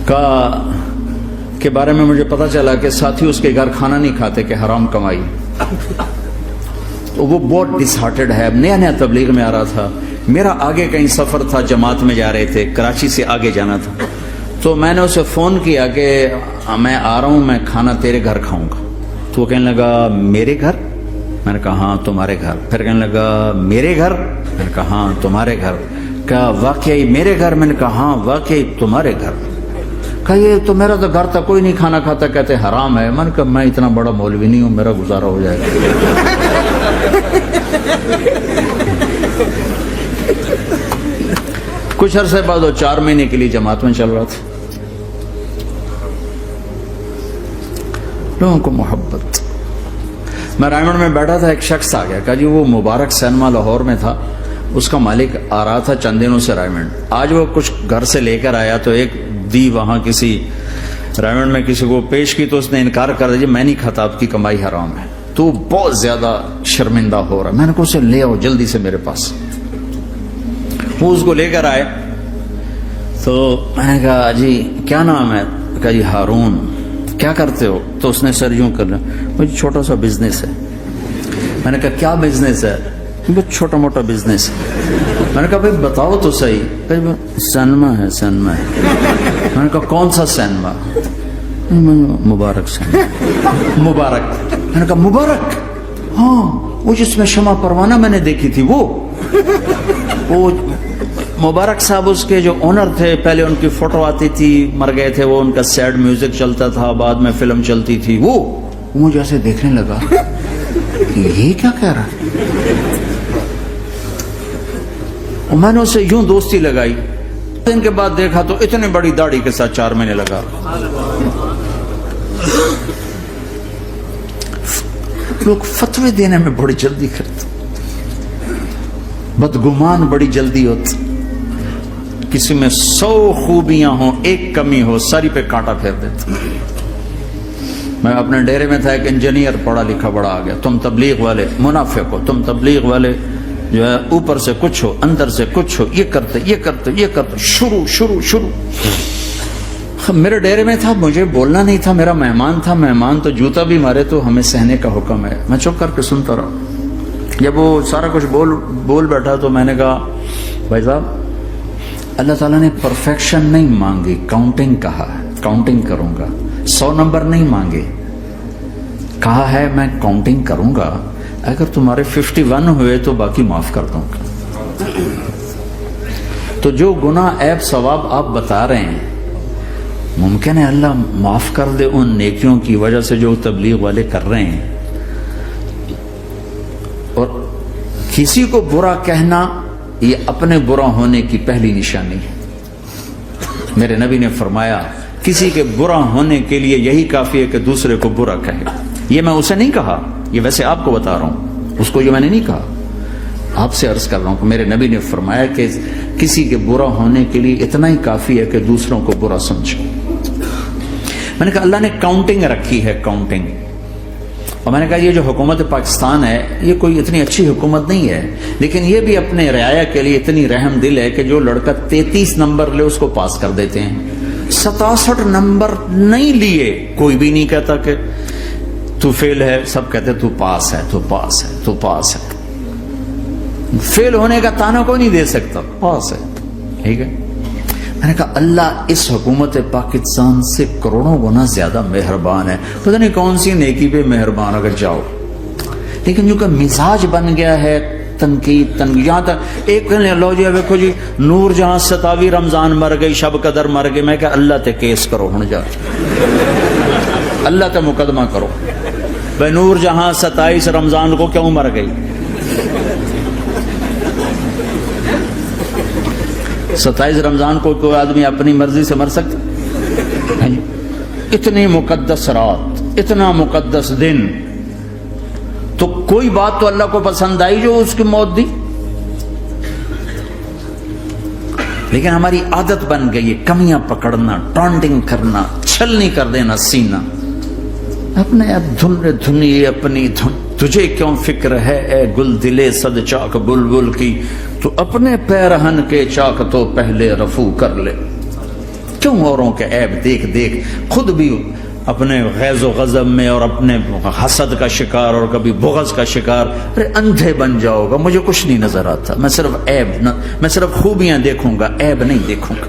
کے بارے میں مجھے پتا چلا کہ ساتھی اس کے گھر کھانا نہیں کھاتے کہ حرام کمائی. تو وہ بہت ڈس ہارٹڈ ہے. نیا نیا تبلیغ میں آ رہا تھا. میرا آگے کہیں سفر تھا, جماعت میں جا رہے تھے, کراچی سے آگے جانا تھا. تو میں نے اسے فون کیا کہ میں آ رہا ہوں, میں کھانا تیرے گھر کھاؤں گا. تو وہ کہنے لگا میرے گھر؟ میں نے کہا ہاں تمہارے گھر. پھر کہنے لگا میرے گھر؟ میں نے کہا ہاں تمہارے گھر. کہا واقعی میرے گھر؟ میں نے کہا ہاں واقعی تمہارے گھر. کہا یہ تو میرا تو گھر تھا, کوئی نہیں کھانا کھاتا, کہتے حرام ہے. میں نے کہا میں اتنا بڑا مولوی نہیں ہوں, میرا گزارا ہو جائے گا. کچھ عرصے بعد وہ 4 مہینے کے لیے جماعت میں چل رہا تھا. لوگوں کو محبت. میں رائمنڈ میں بیٹھا تھا, ایک شخص آ گیا, کہا جی وہ مبارک سینما لاہور میں تھا, اس کا مالک آ رہا تھا چند دنوں سے رائمنڈ. آج وہ کچھ گھر سے لے کر آیا تو ایک دی وہاں کسی رائمنڈ میں کسی کو پیش کی, تو اس نے انکار کر دیا, میں نہیں کھاتا, آپ کی کمائی حرام ہے. تو بہت زیادہ شرمندہ ہو رہا. میں نے کہا اسے لے آؤ جلدی سے میرے پاس. وہ اس کو لے کر آئے. تو میں نے کہا جی کیا نام ہے؟ کہا جی ہارون. کیا کرتے ہو؟ تو اس نے سر یوں کر لیا, مجھے چھوٹا سا بزنس ہے. میں نے کہا کیا بزنس ہے؟ بہت چھوٹا موٹا بزنس. میں نے کہا بھائی بتاؤ تو صحیح. کہ سینما ہے, سینما ہے. میں نے کہا کون سا سینما؟ مبارک سینما. مبارک. میں نے کہا مبارک؟ ہاں وہ جس میں شمع پروانہ میں نے دیکھی تھی وہ مبارک صاحب اس کے جو اونر تھے. پہلے ان کی فوٹو آتی تھی, مر گئے تھے وہ, ان کا سیڈ میوزک چلتا تھا, بعد میں فلم چلتی تھی. وہ مجھے ایسے دیکھنے لگا یہ کیا کہہ رہا ہے. میں نے اسے یوں دوستی لگائی. دن کے بعد دیکھا تو اتنی بڑی داڑھی کے ساتھ 4 مہینے لگا. لوگ فتوے دینے میں بڑی جلدی کرتے, بدگمان بڑی جلدی ہوتی. کسی میں 100 خوبیاں ہوں, ایک کمی ہو, ساری پہ کانٹا پھیر دیتے. میں اپنے ڈیرے میں تھا, ایک انجینئر پڑھا لکھا بڑا آ گیا. تم تبلیغ والے منافق ہو, تم تبلیغ والے جو ہے اوپر سے کچھ ہو, اندر سے کچھ ہو, یہ کرتے یہ کرتے یہ کرتے. شروع میرے ڈیرے میں تھا, مجھے بولنا نہیں تھا, میرا مہمان تھا. مہمان تو جوتا بھی مارے تو ہمیں سہنے کا حکم ہے. میں چپ کر کے سنتا رہا. جب وہ سارا کچھ بول بیٹھا تو میں نے کہا بھائی صاحب اللہ تعالیٰ نے پرفیکشن نہیں مانگی, کاؤنٹنگ کہا ہے, کاؤنٹنگ کروں گا. 100 نمبر نہیں مانگے, کہا ہے میں کاؤنٹنگ کروں گا. اگر تمہارے 51 ہوئے تو باقی معاف کر دوں گا. تو جو گناہ عیب ثواب آپ بتا رہے ہیں, ممکن ہے اللہ معاف کر دے ان نیکیوں کی وجہ سے جو تبلیغ والے کر رہے ہیں. اور کسی کو برا کہنا یہ اپنے برا ہونے کی پہلی نشانی ہے. میرے نبی نے فرمایا کسی کے برا ہونے کے لیے یہی کافی ہے کہ دوسرے کو برا کہے. یہ میں اسے نہیں کہا, یہ ویسے آپ کو بتا رہا ہوں, اس کو یہ میں نے نہیں کہا, آپ سے عرض کر رہا ہوں کہ میرے نبی نے فرمایا کہ کسی کے برا ہونے کے لیے اتنا ہی کافی ہے کہ دوسروں کو برا سمجھو. میں نے کہا اللہ نے کاؤنٹنگ رکھی ہے, کاؤنٹنگ. اور میں نے کہا یہ جو حکومت پاکستان ہے یہ کوئی اتنی اچھی حکومت نہیں ہے, لیکن یہ بھی اپنے رعایا کے لیے اتنی رحم دل ہے کہ جو لڑکا 33 نمبر لے اس کو پاس کر دیتے ہیں. 67 نمبر نہیں لیے کوئی بھی نہیں کہتا کہ تو فیل ہے, سب کہتے تو پاس ہے, تو پاس ہے, تو پاس ہے. فیل ہونے کا تانا کوئی نہیں دے سکتا, پاس ہے. ٹھیک ہے. میں نے کہا اللہ اس حکومت پاکستان سے کروڑوں گنا زیادہ مہربان ہے. پتہ نہیں کون سی نیکی پہ مہربان اگر جاؤ, لیکن جو کہ مزاج بن گیا ہے تنقید. یہاں تک ایک کہنے لو جی دیکھو جی نور جہاں 27 رمضان مر گئی, شب قدر مر گئی. میں کہا اللہ تے کیس کرو ہن جا, اللہ تے مقدمہ کرو بھائی نور جہاں 27 رمضان کو کیوں مر گئی. 27 رمضان کو کوئی آدمی اپنی مرضی سے مر سکتا؟ اتنی مقدس رات, اتنا مقدس دن, تو کوئی بات تو اللہ کو پسند آئی جو اس کی موت دی. لیکن ہماری عادت بن گئی ہے کمیاں پکڑنا, ٹانٹنگ کرنا, چھلنی کر دینا سینہ. اپنے دھنی اپنی دھن, تجھے کیوں فکر ہے اے گل دلے صد چاک بلبل کی, تو اپنے پیرہن کے چاک تو پہلے رفو کر لے. کیوں اوروں کے عیب دیکھ دیکھ خود بھی اپنے غیظ و غضب میں اور اپنے حسد کا شکار اور کبھی بغض کا شکار؟ ارے اندھے بن جاؤ گا، مجھے کچھ نہیں نظر آتا، میں صرف خوبیاں دیکھوں گا، عیب نہیں دیکھوں گا۔